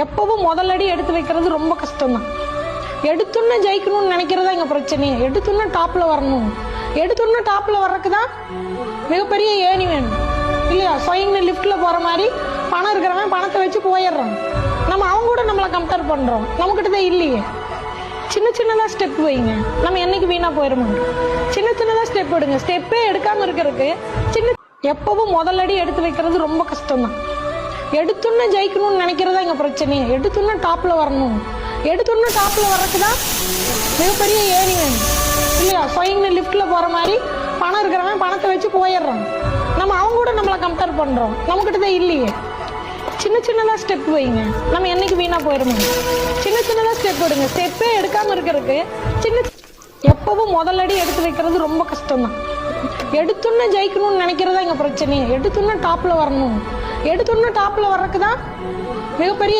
எப்பவும் முதல் அடி எடுத்து வைக்கிறது ரொம்ப கஷ்டம் தான். எடுத்துன்னு ஜெயிக்கணும்னு நினைக்கிறதா எங்க பிரச்சனையே. எடுத்துன்னு டாப்ல வரணும், எடுத்துன்னு டாப்ல வர்றதுக்கு தான் மிகப்பெரிய ஏணி வேணும் இல்லையா? ஸ்வைங்னு லிஃப்ட்ல போற மாதிரி பணம் இருக்கிறவன் பணத்தை வச்சு போயிடுறான். நம்ம அவங்க கூட நம்மளை கம்பேர் பண்றோம், நம்மகிட்ட தான் இல்லையே. சின்ன சின்னதா ஸ்டெப் வைங்க, நம்ம என்னைக்கு வீணா போயிட மாட்டோம். சின்ன சின்னதா ஸ்டெப் எடுங்க. ஸ்டெப்பே எடுக்காம இருக்கிறதுக்கு சின்ன எப்பவும் முதல் அடி எடுத்து வைக்கிறது ரொம்ப கஷ்டம் தான். எடுத்துன்னு ஜெயிக்கணும்னு நினைக்கிறதா எங்க பிரச்சனையே. எடுத்துன்னு டாப்ல வரணும், எடுத்துன்னு டாப்ல வர்றதுக்கு தான் மிகப்பெரிய ஏணி வேணும் இல்லையா? ஸ்வைங்னு லிஃப்ட்ல போற மாதிரி பணம் இருக்கிறவன் பணத்தை வச்சு போயிடுறான். நம்ம அவங்க கூட நம்மளை கம்பேர் பண்றோம், நம்மகிட்ட தான் இல்லையே. சின்ன சின்னதா ஸ்டெப் வைங்க, நம்ம என்னைக்கு வீணா போயிட மாட்டோம். சின்ன சின்னதா ஸ்டெப் எடுங்க. ஸ்டெப்பே எடுக்காம இருக்கிறதுக்கு சின்ன எப்பவும் முதல் அடி எடுத்து வைக்கிறது ரொம்ப கஷ்டம் தான். எடுத்துன்னு ஜெயிக்கணும்னு நினைக்கிறதா எங்க பிரச்சனையே. எடுத்துன்னு டாப்ல வரணும், எடுத்துன்னு டாப்ல வர்றதுக்கு தான் மிகப்பெரிய